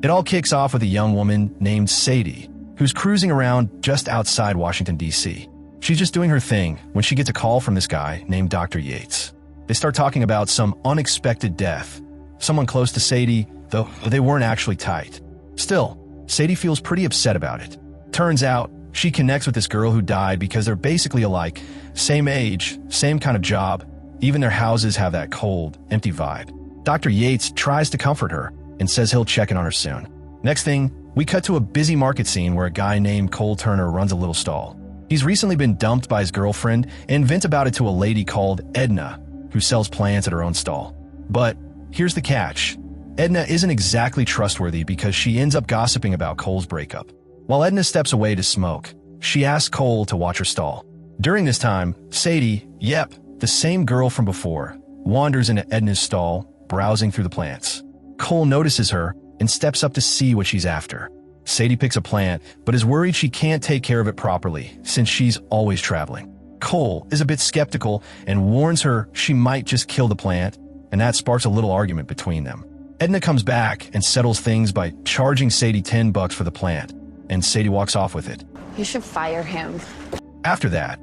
It all kicks off with a young woman named Sadie, who's cruising around just outside Washington, D.C. She's just doing her thing when she gets a call from this guy named Dr. Yates. They start talking about some unexpected death. Someone close to Sadie, though they weren't actually tight. Still, Sadie feels pretty upset about it. Turns out, she connects with this girl who died because they're basically alike. Same age, same kind of job. Even their houses have that cold, empty vibe. Dr. Yates tries to comfort her and says he'll check in on her soon. Next thing, we cut to a busy market scene where a guy named Cole Turner runs a little stall. He's recently been dumped by his girlfriend and vents about it to a lady called Edna, who sells plants at her own stall. But here's the catch. Edna isn't exactly trustworthy because she ends up gossiping about Cole's breakup. While Edna steps away to smoke, she asks Cole to watch her stall. During this time, Sadie, yep, the same girl from before, wanders into Edna's stall, browsing through the plants. Cole notices her and steps up to see what she's after. Sadie picks a plant, but is worried she can't take care of it properly since she's always traveling. Cole is a bit skeptical and warns her she might just kill the plant, and that sparks a little argument between them. Edna comes back and settles things by charging Sadie $10 for the plant, and Sadie walks off with it. You should fire him. After that,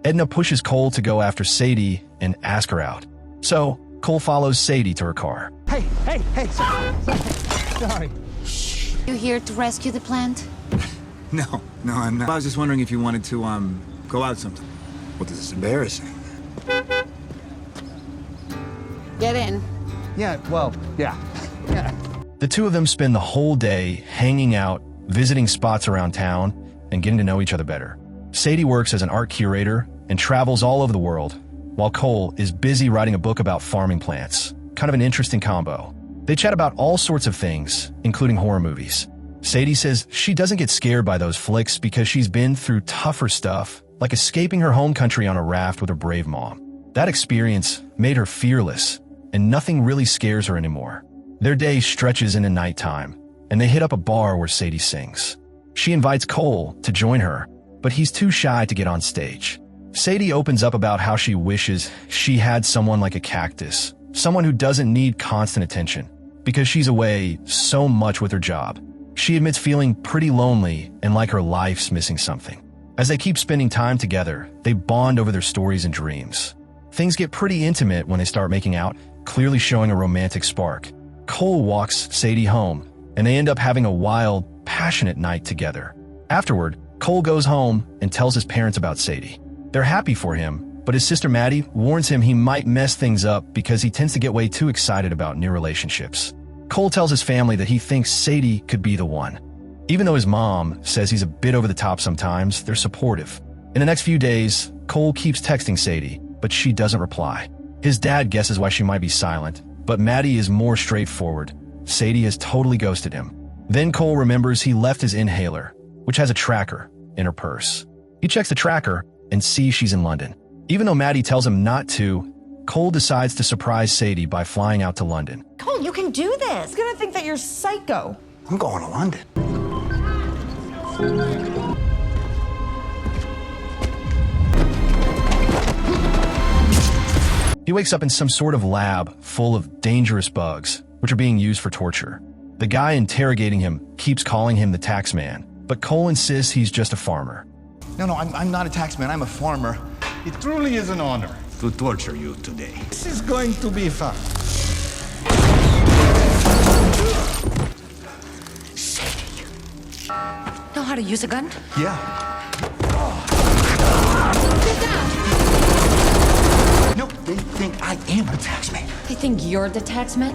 Edna pushes Cole to go after Sadie and ask her out. So, Cole follows Sadie to her car. Hey, sorry. You here to rescue the plant? No, I'm not. I was just wondering if you wanted to, go out sometime. Well, this is embarrassing. Get in. Yeah. The two of them spend the whole day hanging out, visiting spots around town, and getting to know each other better. Sadie works as an art curator and travels all over the world, while Cole is busy writing a book about farming plants. Kind of an interesting combo. They chat about all sorts of things, including horror movies. Sadie says she doesn't get scared by those flicks because she's been through tougher stuff, like escaping her home country on a raft with her brave mom. That experience made her fearless, and nothing really scares her anymore. Their day stretches into nighttime, and they hit up a bar where Sadie sings. She invites Cole to join her, but he's too shy to get on stage. Sadie opens up about how she wishes she had someone like a cactus, someone who doesn't need constant attention, because she's away so much with her job. She admits feeling pretty lonely and like her life's missing something. As they keep spending time together, they bond over their stories and dreams. Things get pretty intimate when they start making out, clearly showing a romantic spark. Cole walks Sadie home, and they end up having a wild, passionate night together. Afterward, Cole goes home and tells his parents about Sadie. They're happy for him, but his sister Maddie warns him he might mess things up because he tends to get way too excited about new relationships. Cole tells his family that he thinks Sadie could be the one. Even though his mom says he's a bit over the top sometimes, they're supportive. In the next few days, Cole keeps texting Sadie, but she doesn't reply. His dad guesses why she might be silent, but Maddie is more straightforward. Sadie has totally ghosted him. Then Cole remembers he left his inhaler, which has a tracker, in her purse. He checks the tracker and sees she's in London. Even though Maddie tells him not to, Cole decides to surprise Sadie by flying out to London. Cole, you can do this. He's gonna think that you're psycho. I'm going to London. He wakes up in some sort of lab full of dangerous bugs, which are being used for torture. The guy interrogating him keeps calling him the tax man, but Cole insists he's just a farmer. No, I'm not a taxman. I'm a farmer. It truly is an honor to torture you today. This is going to be fun. Sadie. Know how to use a gun? Yeah. Get down! No, they think I am a taxman. They think you're the tax man?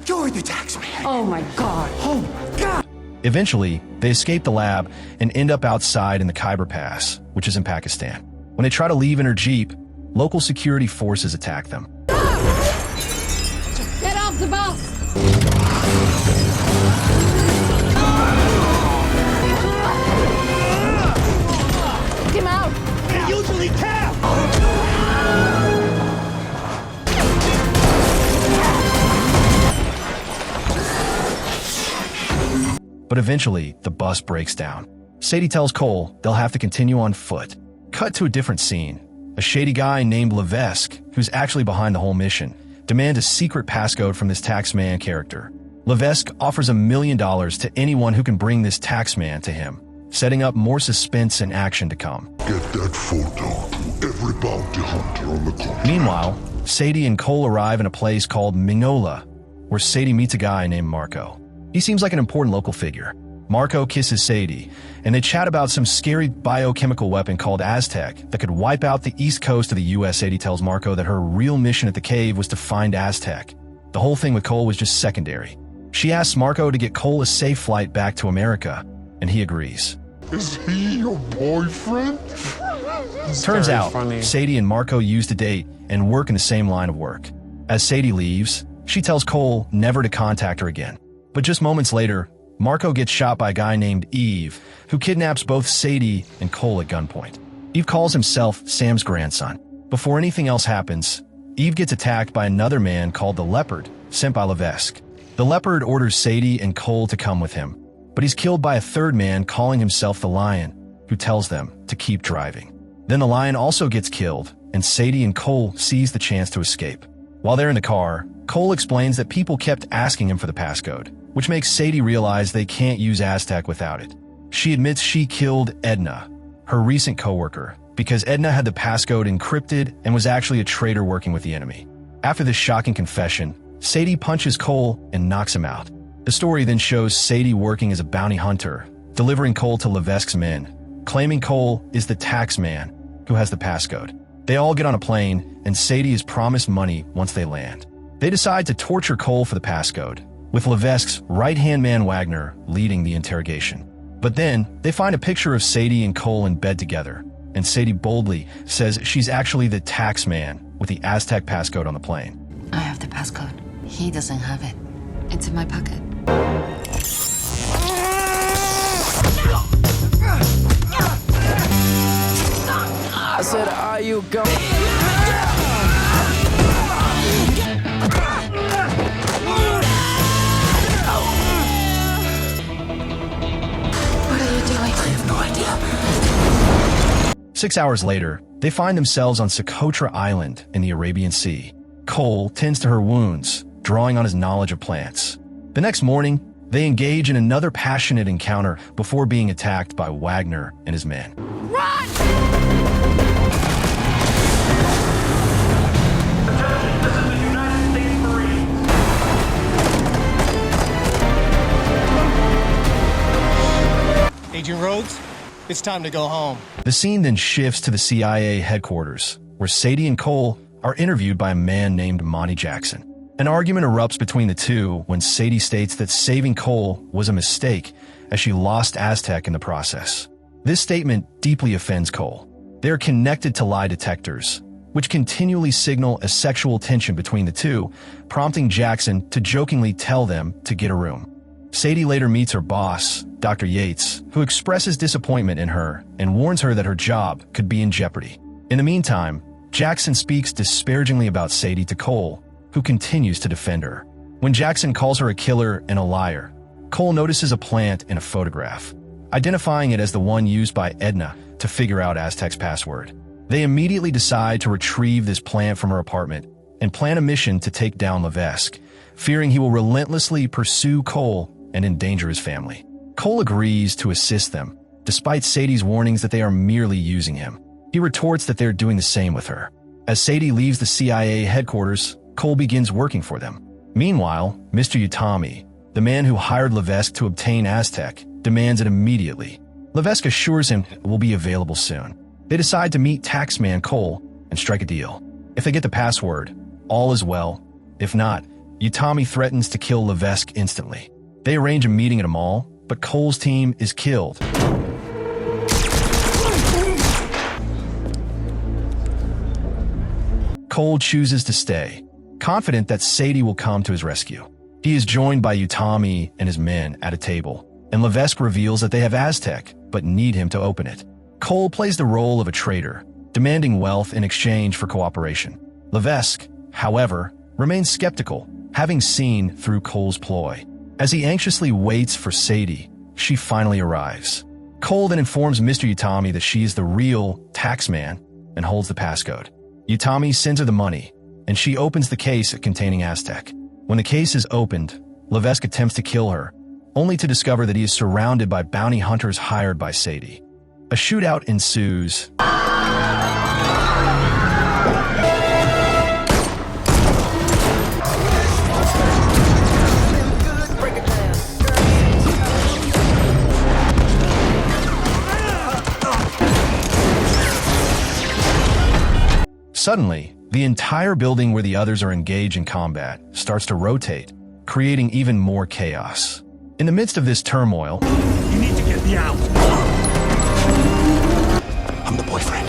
You're the taxman. Oh my God. Oh, God. Eventually, they escape the lab and end up outside in the Khyber Pass, which is in Pakistan. When they try to leave in her Jeep, local security forces attack them. Get off the bus! Get him out! They usually tap! But eventually, the bus breaks down. Sadie tells Cole they'll have to continue on foot. Cut to a different scene. A shady guy named Levesque, who's actually behind the whole mission, demands a secret passcode from this taxman character. Levesque offers $1 million to anyone who can bring this taxman to him, setting up more suspense and action to come. Get that photo to every bounty hunter on the continent. Meanwhile, Sadie and Cole arrive in a place called Mignola, where Sadie meets a guy named Marco. He seems like an important local figure. Marco kisses Sadie, and they chat about some scary biochemical weapon called Aztec that could wipe out the east coast of the US. Sadie tells Marco that her real mission at the cave was to find Aztec. The whole thing with Cole was just secondary. She asks Marco to get Cole a safe flight back to America, and he agrees. Is he your boyfriend? Turns out, Sadie and Marco used to date and work in the same line of work. As Sadie leaves, she tells Cole never to contact her again. But just moments later, Marco gets shot by a guy named Eve, who kidnaps both Sadie and Cole at gunpoint. Eve calls himself Sam's grandson. Before anything else happens, Eve gets attacked by another man called the Leopard, sent by Levesque. The Leopard orders Sadie and Cole to come with him, but he's killed by a third man calling himself the Lion, who tells them to keep driving. Then the Lion also gets killed, and Sadie and Cole seize the chance to escape. While they're in the car, Cole explains that people kept asking him for the passcode, which makes Sadie realize they can't use Aztec without it. She admits she killed Edna, her recent coworker, because Edna had the passcode encrypted and was actually a traitor working with the enemy. After this shocking confession, Sadie punches Cole and knocks him out. The story then shows Sadie working as a bounty hunter, delivering Cole to Levesque's men, claiming Cole is the tax man who has the passcode. They all get on a plane, and Sadie is promised money once they land. They decide to torture Cole for the passcode, with Levesque's right-hand man Wagner leading the interrogation. But then, they find a picture of Sadie and Cole in bed together, and Sadie boldly says she's actually the tax man with the Aztec passcode on the plane. I have the passcode. He doesn't have it. It's in my pocket. I said, are you going? What are you doing? I have no idea. 6 hours later, they find themselves on Socotra Island in the Arabian Sea. Cole tends to her wounds, drawing on his knowledge of plants. The next morning, they engage in another passionate encounter before being attacked by Wagner and his men. Run! This is the United States Marines. Agent Rhodes, it's time to go home. The scene then shifts to the CIA headquarters, where Sadie and Cole are interviewed by a man named Monty Jackson. An argument erupts between the two when Sadie states that saving Cole was a mistake, as she lost Aztec in the process. This statement deeply offends Cole. They are connected to lie detectors, which continually signal a sexual tension between the two, prompting Jackson to jokingly tell them to get a room. Sadie later meets her boss, Dr. Yates, who expresses disappointment in her and warns her that her job could be in jeopardy. In the meantime, Jackson speaks disparagingly about Sadie to Cole, who continues to defend her. When Jackson calls her a killer and a liar, Cole notices a plant in a photograph, identifying it as the one used by Edna to figure out Aztec's password. They immediately decide to retrieve this plant from her apartment and plan a mission to take down Levesque, fearing he will relentlessly pursue Cole and endanger his family. Cole agrees to assist them, despite Sadie's warnings that they are merely using him. He retorts that they're doing the same with her. As Sadie leaves the CIA headquarters, Cole begins working for them. Meanwhile, Mr. Utami, the man who hired Levesque to obtain Aztec, demands it immediately. Levesque assures him it will be available soon. They decide to meet taxman Cole and strike a deal. If they get the password, all is well. If not, Utami threatens to kill Levesque instantly. They arrange a meeting at a mall, but Cole's team is killed. Cole chooses to stay, confident that Sadie will come to his rescue. He is joined by Utami and his men at a table, and Levesque reveals that they have Aztec, but need him to open it. Cole plays the role of a traitor, demanding wealth in exchange for cooperation. Levesque, however, remains skeptical, having seen through Cole's ploy. As he anxiously waits for Sadie, she finally arrives. Cole then informs Mr. Utami that she is the real taxman and holds the passcode. Utami sends her the money, and she opens the case containing Aztec. When the case is opened, Levesque attempts to kill her, only to discover that he is surrounded by bounty hunters hired by Sadie. A shootout ensues. Suddenly, the entire building where the others are engaged in combat starts to rotate, creating even more chaos. In the midst of this turmoil, You need to get me out. I'm the boyfriend.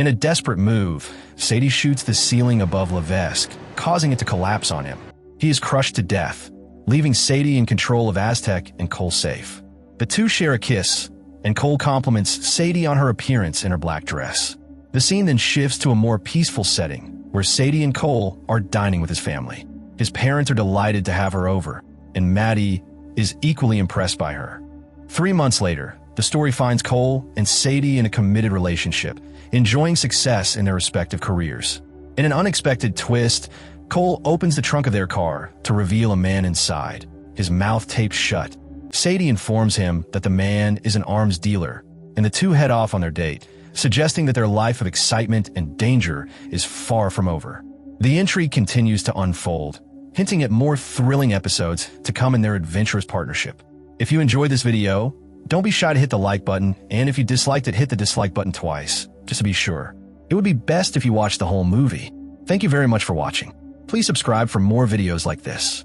in a desperate move, Sadie shoots the ceiling above Levesque, causing it to collapse on him. He is crushed to death, leaving Sadie in control of Aztec and Cole safe. The two share a kiss, and Cole compliments Sadie on her appearance in her black dress. The scene then shifts to a more peaceful setting, where Sadie and Cole are dining with his family. His parents are delighted to have her over, and Maddie is equally impressed by her. 3 months later, the story finds Cole and Sadie in a committed relationship, enjoying success in their respective careers. In an unexpected twist, Cole opens the trunk of their car to reveal a man inside, his mouth taped shut. Sadie informs him that the man is an arms dealer, and the two head off on their date, suggesting that their life of excitement and danger is far from over. The intrigue continues to unfold, hinting at more thrilling episodes to come in their adventurous partnership. If you enjoyed this video, don't be shy to hit the like button, and if you disliked it, hit the dislike button twice, just to be sure. It would be best if you watched the whole movie. Thank you very much for watching. Please subscribe for more videos like this.